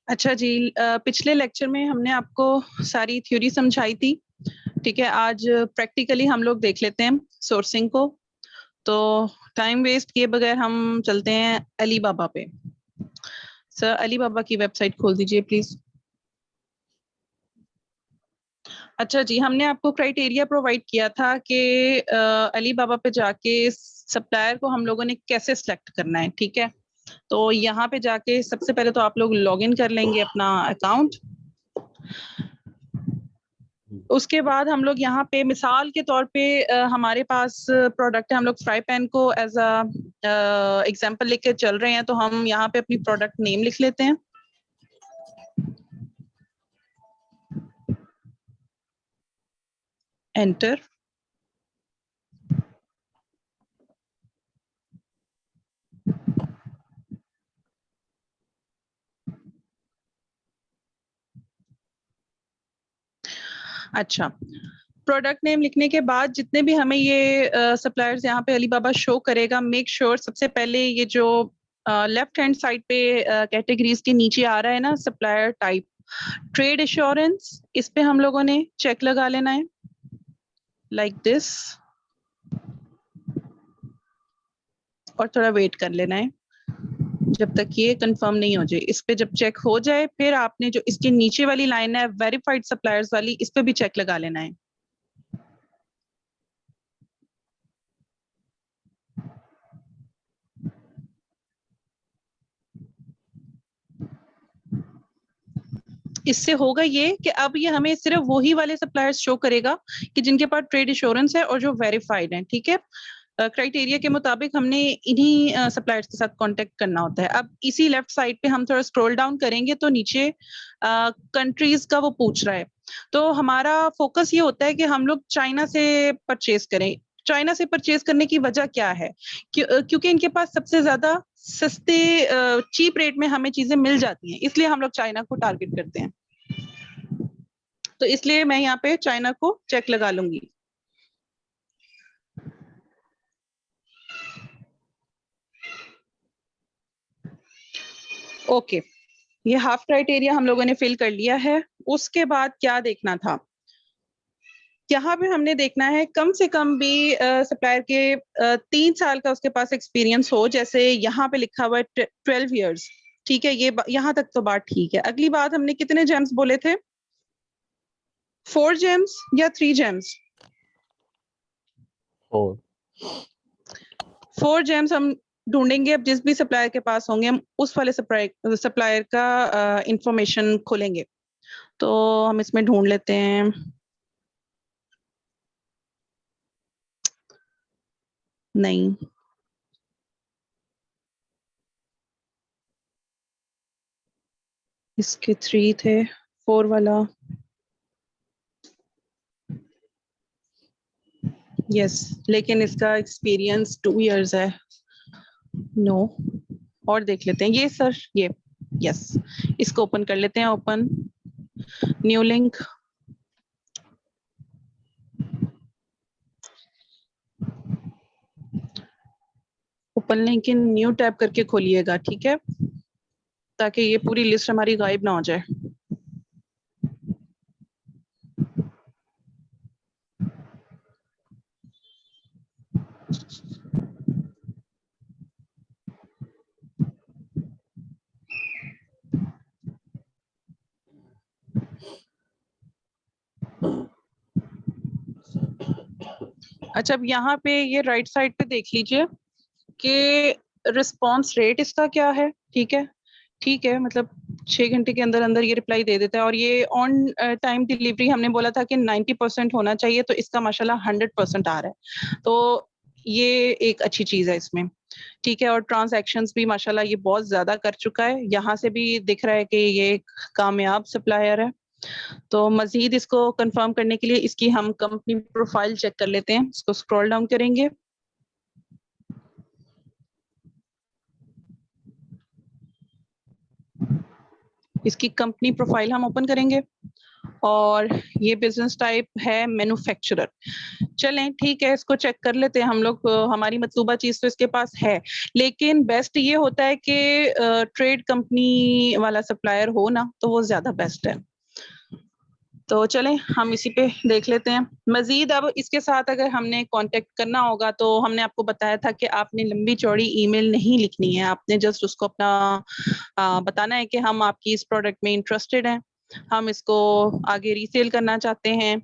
अच्छा जी, पिछले लेक्चर में हमने आपको सारी थ्योरी समझाई थी। ठीक है, आज प्रैक्टिकली हम लोग देख लेते हैं सोर्सिंग को। तो टाइम वेस्ट किए बगैर हम चलते हैं अलीबाबा पे। सर, अलीबाबा की वेबसाइट खोल दीजिए प्लीज। अच्छा जी, हमने आपको क्राइटेरिया प्रोवाइड किया था कि अलीबाबा पे जाके सप्लायर को हम लोगों ने कैसे सिलेक्ट करना है। ठीक है, तो यहाँ पे जाके सबसे पहले तो आप लोग लॉग इन कर लेंगे अपना अकाउंट। उसके बाद हम लोग यहाँ पे मिसाल के तौर पे हमारे पास प्रोडक्ट है, हम लोग फ्राई पैन को एज अ एग्जांपल लेके चल रहे हैं, तो हम यहाँ पे अपनी प्रोडक्ट नेम लिख लेते हैं। एंटर। अच्छा, प्रोडक्ट नेम लिखने के बाद जितने भी हमें ये सप्लायर्स यहाँ पे अलीबाबा शो करेगा, मेक श्योर सबसे पहले ये जो लेफ्ट हैंड साइड पे कैटेगरीज के नीचे आ रहा है ना, सप्लायर टाइप ट्रेड एश्योरेंस, इस पे हम लोगों ने चेक लगा लेना है लाइक दिस, और थोड़ा वेट कर लेना है जब तक ये कंफर्म नहीं हो जाए। इस पे जब चेक हो जाए, फिर आपने जो इसके नीचे वाली लाइन है वेरीफाइड सप्लायर्स वाली, इस पे भी चेक लगा लेना है। इससे होगा ये कि अब ये हमें सिर्फ वही वाले सप्लायर्स शो करेगा कि जिनके पास ट्रेड इंश्योरेंस है और जो वेरीफाइड है। ठीक है, क्राइटेरिया के मुताबिक हमने इन्हीं सप्लायर्स के साथ कांटेक्ट करना होता है। अब इसी लेफ्ट साइड पे हम थोड़ा स्क्रॉल डाउन करेंगे तो नीचे कंट्रीज का वो पूछ रहा है। तो हमारा फोकस ये होता है कि हम लोग चाइना से परचेज करें। चाइना से परचेज करने की वजह क्या है? क्योंकि इनके पास सबसे ज्यादा सस्ते चीप रेट में हमें चीजें मिल जाती हैं, इसलिए हम लोग चाइना को टारगेट करते हैं। तो इसलिए मैं यहाँ पे चाइना को चेक लगा लूंगी। ओके, ये हाफ क्राइटेरिया हम लोगों ने फिल कर लिया है। उसके बाद क्या देखना था? यहाँ पे हमने देखना है कम से कम भी सप्लायर के 3 साल का उसके पास एक्सपीरियंस हो, जैसे यहाँ पे लिखा हुआ है 12 years। ठीक है, ये यहाँ तक तो बात ठीक है। अगली बात, हमने कितने जेम्स बोले थे? 4 जेम्स या 3 जेम्स? 4 जेम्स हम ढूंढेंगे। अब जिस भी सप्लायर के पास होंगे, हम उस वाले सप्लायर का इंफॉर्मेशन खोलेंगे। तो हम इसमें ढूंढ लेते हैं। नहीं, इसके 3 थे, 4 वाला यस, लेकिन इसका एक्सपीरियंस 2 years है। नो, और देख लेते हैं ये सर, ये यस, इसको ओपन कर लेते हैं। Open new link. Open link in new tab करके खोलिएगा, ठीक है, ताकि ये पूरी लिस्ट हमारी गायब ना हो जाए। अच्छा, अब यहाँ पे ये राइट साइड पे देख लीजिए कि रिस्पॉन्स रेट इसका क्या है। ठीक है, ठीक है, मतलब 6 घंटे के अंदर अंदर ये रिप्लाई दे देता है। और ये ऑन टाइम डिलीवरी हमने बोला था कि 90% होना चाहिए, तो इसका माशाल्लाह 100% आ रहा है। तो ये एक अच्छी चीज है इसमें। ठीक है, और ट्रांजैक्शंस भी माशाल्लाह ये बहुत ज्यादा कर चुका है। यहाँ से भी दिख रहा है कि ये एक कामयाब सप्लायर है। तो मजीद इसको कंफर्म करने के लिए इसकी हम कंपनी प्रोफाइल चेक कर लेते हैं। इसको स्क्रॉल डाउन करेंगे। इसकी कंपनी प्रोफाइल हम ओपन करेंगे। और ये बिजनेस टाइप है मैन्युफैक्चरर। चलें ठीक है, इसको चेक कर लेते हैं हम लोग। हमारी मतलूबा चीज तो इसके पास है, लेकिन बेस्ट ये होता है कि ट्रेड कंपनी वाला सप्लायर हो ना, तो वो ज्यादा बेस्ट है। तो चलें हम इसी पे देख लेते हैं मजीद। अब इसके साथ अगर हमने कांटेक्ट करना होगा, तो हमने आपको बताया था कि आपने लंबी चौड़ी ईमेल नहीं लिखनी है, आपने जस्ट उसको अपना बताना है कि हम आपकी इस प्रोडक्ट में इंटरेस्टेड हैं, हम इसको आगे रीसेल करना चाहते हैं,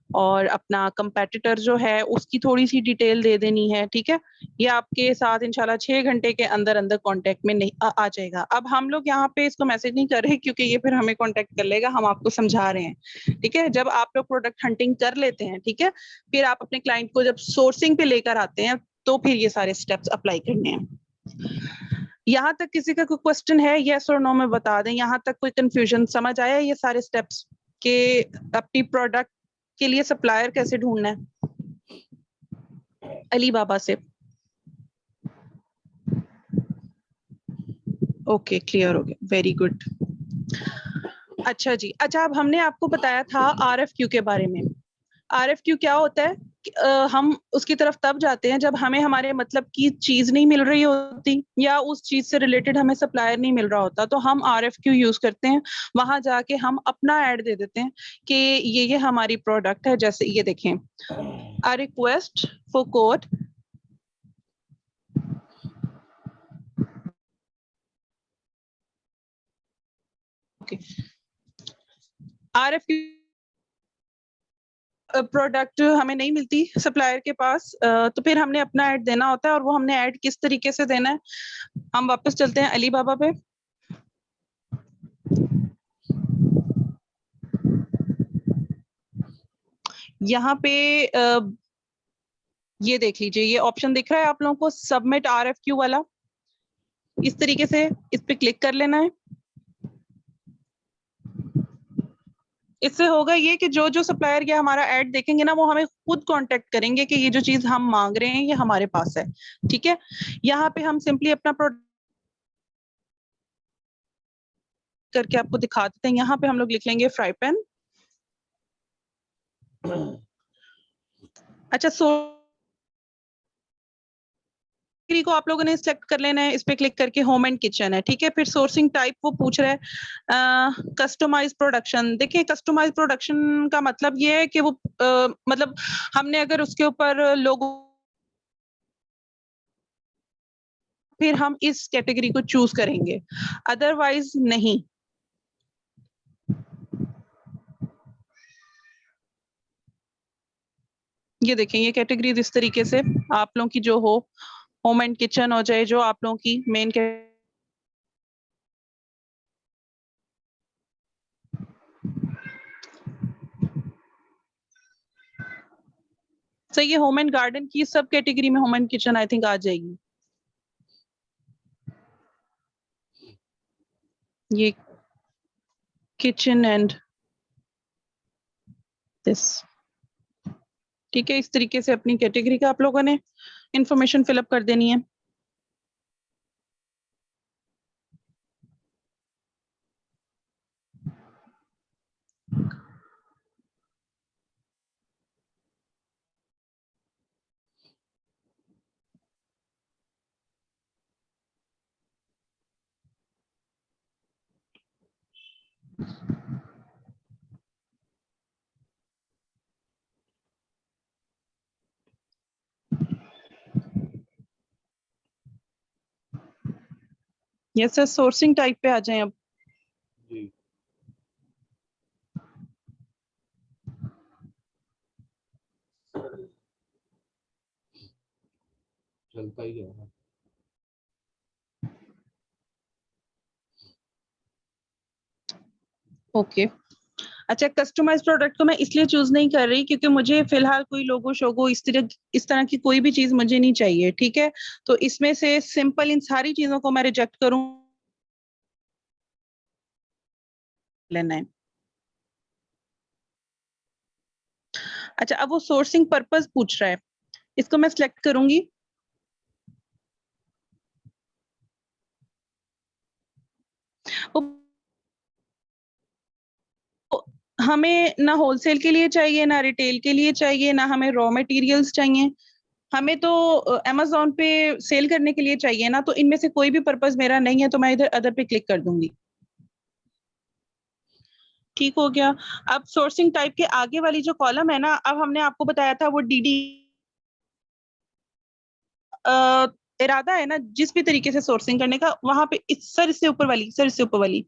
और अपना कंपेटिटर जो है उसकी थोड़ी सी डिटेल दे देनी है। ठीक है, ये आपके साथ इंशाल्लाह 6 घंटे के अंदर अंदर कांटेक्ट में नहीं आ जाएगा। अब हम लोग यहाँ पे इसको मैसेज नहीं कर रहे, क्योंकि ये फिर हमें कांटेक्ट कर लेगा, हम आपको समझा रहे हैं। ठीक है, जब आप लोग प्रोडक्ट हंटिंग कर लेते हैं, ठीक है, फिर आप अपने क्लाइंट को जब सोर्सिंग पे लेकर आते हैं, तो फिर ये सारे स्टेप्स अप्लाई करने हैं। यहाँ तक किसी का कोई क्वेश्चन है? यस और नो में बता दें। यहाँ तक कोई कंफ्यूजन? समझ आया ये सारे स्टेप्स के अपनी प्रोडक्ट के लिए सप्लायर कैसे ढूंढना है अली बाबा से? ओके, क्लियर हो गया, वेरी गुड। अच्छा जी, अच्छा, अब हमने आपको बताया था आरएफक्यू के बारे में। आरएफक्यू क्या होता है? हम उसकी तरफ तब जाते हैं जब हमें हमारे मतलब की चीज नहीं मिल रही होती, या उस चीज से रिलेटेड हमें सप्लायर नहीं मिल रहा होता, तो हम आरएफक्यू यूज करते हैं। वहां जाके हम अपना ऐड दे देते हैं कि ये हमारी प्रोडक्ट है। जैसे ये देखें, a request for code, okay, RFQ product हमें नहीं मिलती सप्लायर के पास, तो फिर हमने अपना ऐड देना होता है। और वो हमने ऐड किस तरीके से देना है, हम वापस चलते हैं अली बाबा पे। यहाँ पे ये देख लीजिए, ये ऑप्शन दिख रहा है आप लोगों को, सबमिट आरएफक्यू वाला। इस तरीके से इस पे क्लिक कर लेना है। इससे होगा ये कि जो जो सप्लायर या हमारा ऐड देखेंगे ना, वो हमें खुद कांटेक्ट करेंगे कि ये जो चीज हम मांग रहे हैं ये हमारे पास है। ठीक है, यहाँ पे हम सिंपली अपना प्रोडक्ट करके आपको दिखा देते हैं। यहाँ पे हम लोग लिख लेंगे फ्राई पैन। अच्छा, को आप लोगों ने सेलेक्ट कर लेना है, इस पे क्लिक करके होम एंड किचन है। ठीक है, फिर सोर्सिंग टाइप वो पूछ रहा है कस्टमाइज प्रोडक्शन। देखिए, कस्टमाइज प्रोडक्शन का मतलब ये है कि वो मतलब हमने अगर उसके ऊपर लोगो, फिर हम इस कैटेगरी को चूज करेंगे, अदरवाइज नहीं। ये देखें, ये कैटेगरी इस तरीके से आप लोगों की जो हो, होम एंड किचन हो जाए, जो आप लोगों की मेन। सही है, होम एंड गार्डन की सब कैटेगरी में home and kitchen I think आ जाएगी। ये किचन एंड दिस। ठीक है, इस तरीके से अपनी कैटेगरी का आप लोगों ने इंफॉर्मेशन फिलअप कर देनी है। यस सर, सोर्सिंग टाइप पे आ जाएं अब। जी चलता ही है। ओके, अच्छा, कस्टमाइज प्रोडक्ट को मैं इसलिए चूज नहीं कर रही क्योंकि मुझे फिलहाल कोई लोगो शोगो इस तरह की कोई भी चीज मुझे नहीं चाहिए। ठीक है, तो इसमें से सिंपल इन सारी चीजों को मैं रिजेक्ट करूं लेना है। अच्छा, अब वो सोर्सिंग पर्पस पूछ रहा है, इसको मैं सिलेक्ट करूंगी। वो हमें ना होलसेल के लिए चाहिए, ना रिटेल के लिए चाहिए, ना हमें रॉ मटेरियल्स चाहिए, हमें तो अमेजोन पे सेल करने के लिए चाहिए ना। तो इनमें से कोई भी पर्पस मेरा नहीं है, तो मैं इधर अदर पे क्लिक कर दूंगी। ठीक हो गया। अब सोर्सिंग टाइप के आगे वाली जो कॉलम है ना, अब हमने आपको बताया था वो डीडी इरादा है ना जिस भी तरीके से सोर्सिंग करने का, वहां पे सर इससे ऊपर वाली, सर इससे ऊपर वाली,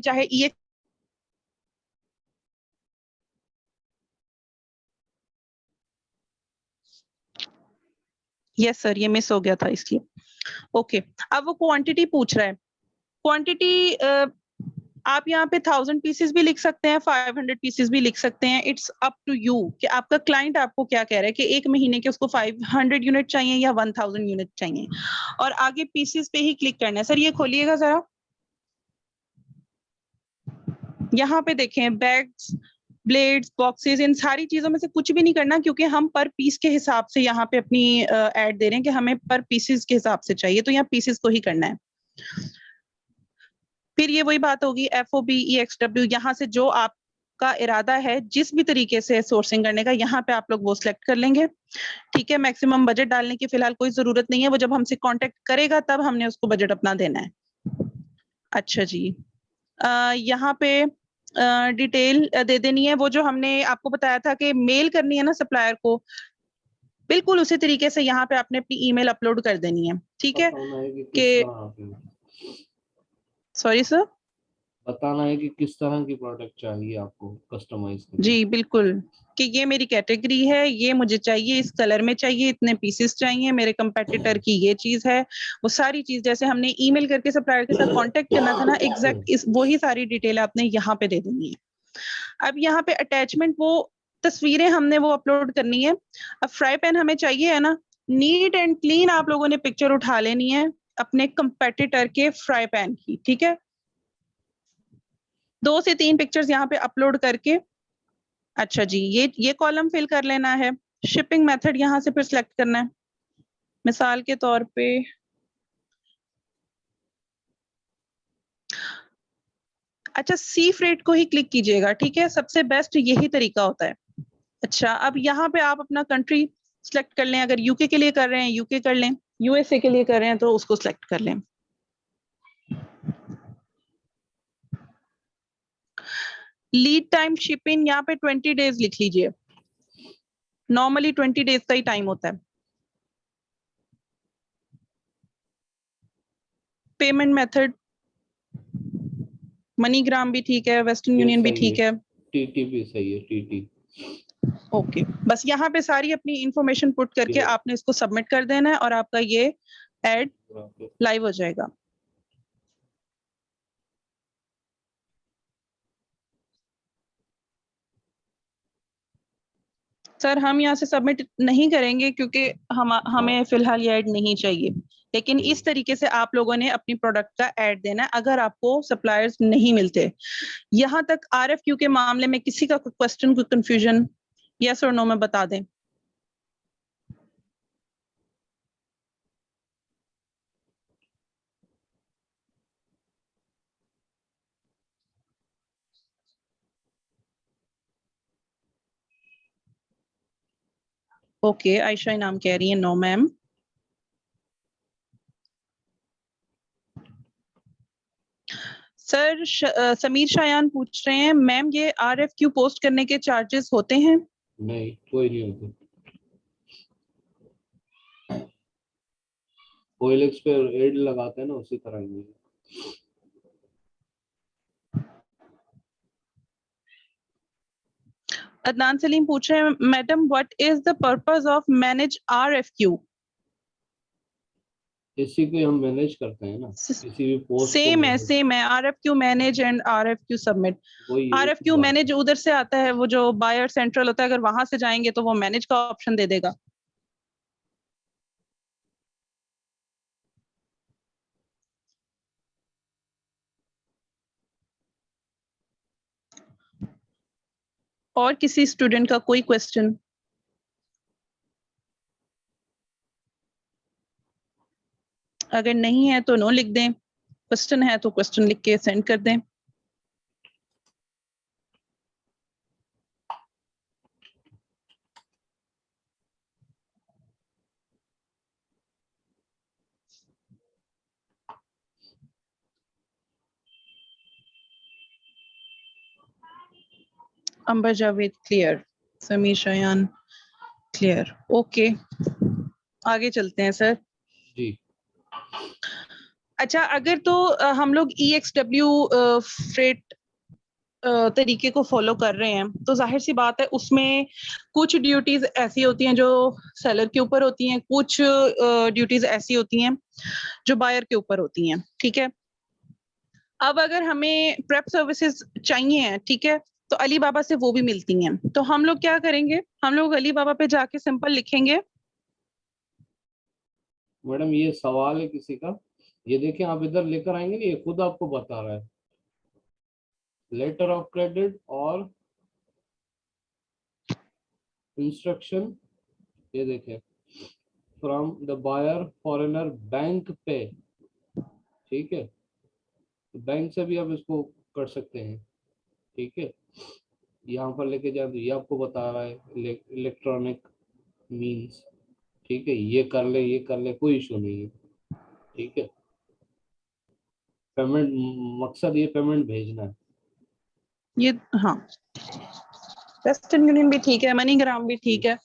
चाहे ये यस सर, ये मिस हो गया था इसलिए। ओके, अब वो क्वांटिटी पूछ रहा है। क्वांटिटी आप यहाँ पे 1000 पीसेस भी लिख सकते हैं, 500 पीसेस भी लिख सकते हैं। इट्स अप टू यू कि आपका क्लाइंट आपको क्या कह रहा है कि एक महीने के उसको 500 यूनिट चाहिए या 1000 यूनिट चाहिए। और आगे पीसेस पे ही क्लिक करना है। सर ये खोलिएगा जरा, यहाँ पे देखें बैग्स, ब्लेड्स, बॉक्सेस, इन सारी चीजों में से कुछ भी नहीं करना, क्योंकि हम पर पीस के हिसाब से यहाँ पे अपनी ऐड दे रहे हैं कि हमें पर पीसेस के हिसाब से चाहिए, तो यहाँ पीसेस को ही करना है। फिर ये वही बात होगी, FOB EXW, यहाँ से जो आपका इरादा है जिस भी तरीके से सोर्सिंग करने का, यहाँ पे आप लोग वो सिलेक्ट कर लेंगे। ठीक है, मैक्सिमम बजट डालने की फिलहाल कोई जरूरत नहीं है, वो जब हमसे कांटेक्ट करेगा तब हमने उसको बजट अपना देना है। अच्छा जी, यहाँ पे डिटेल दे देनी है, वो जो हमने आपको बताया था कि मेल करनी है ना सप्लायर को, बिल्कुल उसी तरीके से यहाँ पे आपने अपनी ईमेल अपलोड कर देनी है। ठीक है बताना है कि किस कि, तरह की, सॉरी सर, बताना है कि किस तरह की प्रोडक्ट चाहिए आपको कस्टमाइज करके। जी बिल्कुल, कि ये मेरी कैटेगरी है, ये मुझे चाहिए, इस कलर में चाहिए, इतने पीसेस चाहिए, मेरे कंपेटिटर की ये चीज है, वो सारी चीज जैसे हमने ईमेल करके सप्लायर के साथ कांटेक्ट करना था ना, एग्जैक्ट इस वही सारी डिटेल आपने यहाँ पे दे देनी है। अब यहाँ पे अटैचमेंट, वो तस्वीरें हमने वो अपलोड करनी है। अब फ्राई पैन हमें चाहिए है ना, नीट एंड क्लीन आप लोगों ने पिक्चर उठा लेनी है अपने कंपेटिटर के फ्राई पैन की। ठीक है, 2 से 3 पिक्चर्स यहाँ पे अपलोड करके, अच्छा जी, ये कॉलम फिल कर लेना है। शिपिंग मेथड यहाँ से फिर सिलेक्ट करना है। मिसाल के तौर पे अच्छा, सी फ्रेट को ही क्लिक कीजिएगा। ठीक है, सबसे बेस्ट यही तरीका होता है। अच्छा, अब यहाँ पे आप अपना कंट्री सिलेक्ट कर लें, अगर यूके के लिए कर रहे हैं यूके कर लें, USA के लिए कर रहे हैं तो उसको सिलेक्ट कर लें। लीड टाइम शिपिंग यहाँ पे 20 डेज लिख लीजिए, नॉर्मली 20 डेज का ही टाइम होता है। पेमेंट मेथड मनीग्राम भी ठीक है, वेस्टर्न ये यूनियन भी सही है, ठीक है। TT भी सही है, TT। ओके, बस यहाँ पे सारी अपनी इंफॉर्मेशन पुट करके आपने इसको सबमिट कर देना है और आपका ये एड लाइव हो जाएगा। सर हम यहाँ से सबमिट नहीं करेंगे क्योंकि हमें फिलहाल ये ऐड नहीं चाहिए, लेकिन इस तरीके से आप लोगों ने अपनी प्रोडक्ट का ऐड देना है अगर आपको सप्लायर्स नहीं मिलते। यहाँ तक RFQ के मामले में किसी का क्वेश्चन, कोई कंफ्यूजन, यस और नो में बता दें। ओके, आयशा इनाम कह रही है no ma'am. Sir Sameer Shayan पूछ रहे हैं मैम ये RFQ पोस्ट करने के चार्जेस होते हैं? नहीं, कोई नहीं होता। OLX पे एड लगाते हैं ना, उसी तरह ही। अदनान सलीम पूछ रहे हैं madam what is the purpose of manage RFQ? इसी को हम मैनेज करते हैं ना, किसी भी पोस्ट को मैनेज। सेम है RFQ manage and RFQ submit. वही एक ही RFQ बात है। मैनेज उधर से आता है, वो जो बायर सेंट्रल होता है, अगर वहां से जाएंगे तो वो मैनेज का ऑप्शन दे देगा। और किसी स्टूडेंट का कोई क्वेश्चन? अगर नहीं है तो नो लिख दें, क्वेश्चन है तो क्वेश्चन लिख के सेंड कर दें। Ambar Javed clear, Sameer Shayan clear, okay आगे चलते हैं सर। जी अच्छा, अगर तो हम लोग EXW फ्रेट तरीके को फॉलो कर रहे हैं तो जाहिर सी बात है उसमें कुछ ड्यूटीज ऐसी होती हैं जो सेलर के ऊपर होती हैं, कुछ ड्यूटीज ऐसी होती हैं जो बायर के ऊपर होती हैं, ठीक है। अब अगर हमें प्रेप सर्विसेज चाहिए हैं, ठीक है, तो अली बाबा से वो भी मिलती हैं। तो हम लोग क्या करेंगे, हम लोग अली बाबा पे जाके सिंपल लिखेंगे। मैडम, ये सवाल है किसी का, ये देखिए आप इधर लेकर आएंगे ना, ये खुद आपको बता रहा है लेटर ऑफ क्रेडिट और इंस्ट्रक्शन, ये देखें from the buyer foreigner bank पे, ठीक है, तो बैंक से भी आप इसको कर सकते हैं, ठीक है। यहाँ पर लेके जाए तो ये आपको बता रहा है इलेक्ट्रॉनिक मीन्स, ठीक है, ये कर ले ये कर ले, कोई इशू नहीं है, ठीक है। पेमेंट, मकसद ये पेमेंट भेजना है। ये हाँ, वेस्टर्न यूनियन भी ठीक है, मनीग्राम भी ठीक है,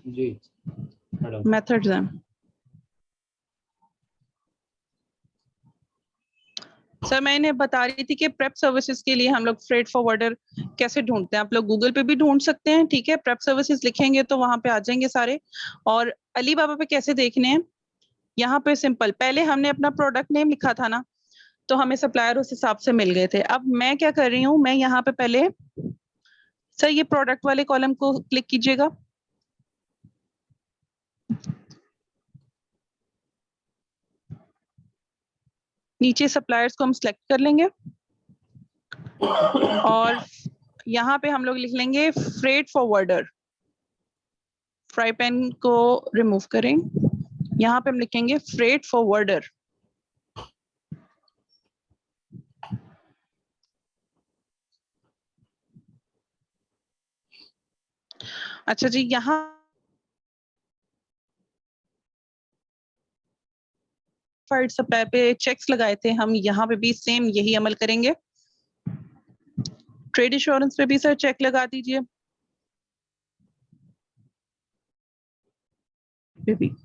जी मैडम। मेथड्स हैं। सर मैं इन्हें बता रही थी कि प्रेप सर्विसेज के लिए हम लोग फ्रेट फॉरवर्डर कैसे ढूंढते हैं। आप लोग गूगल पे भी ढूंढ सकते हैं, ठीक है, प्रेप सर्विसेज लिखेंगे तो वहां पे आ जाएंगे सारे। और अली बाबा पे कैसे देखने हैं, यहाँ पे सिंपल, पहले हमने अपना प्रोडक्ट नेम लिखा था ना, तो हमें सप्लायर उस हिसाब से मिल गए थे। अब मैं क्या कर रही हूँ, मैं यहाँ पे पहले, सर ये प्रोडक्ट वाले कॉलम को क्लिक कीजिएगा, नीचे सप्लायर्स को हम सिलेक्ट कर लेंगे और यहाँ पे हम लोग लिख लेंगे फ्रेट फॉरवर्डर। फ्राई पैन को रिमूव करें, यहाँ पे हम लिखेंगे फ्रेट फॉरवर्डर। अच्छा जी, यहाँ सप्लाई पे चेक्स लगाए थे हम, यहाँ पे भी सेम यही अमल करेंगे। ट्रेड इंश्योरेंस पे भी सर चेक लगा दीजिए, पे भी।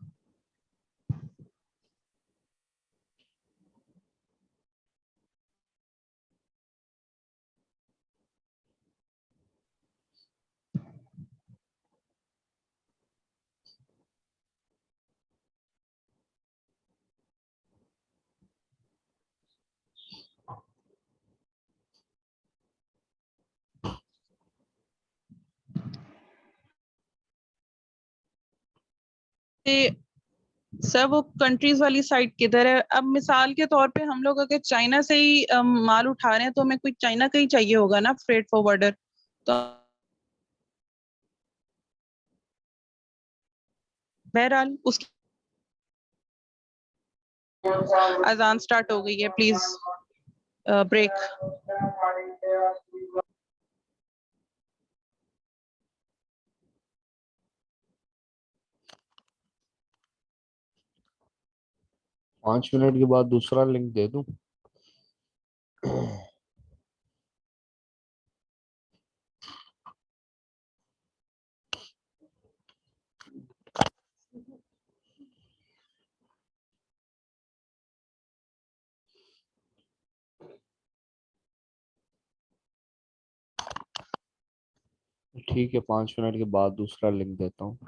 सर वो कंट्रीज वाली साइड किधर है? अब मिसाल के तौर पे हम लोग अगर चाइना से ही माल उठा रहे हैं तो हमें कोई चाइना का ही चाहिए होगा ना फ्रेट फॉरवर्डर। तो बहरहाल उसकी अजान स्टार्ट हो गई है, प्लीज ब्रेक। 5 मिनट के बाद दूसरा लिंक दे दूं? ठीक है, 5 मिनट के बाद दूसरा लिंक देता हूँ।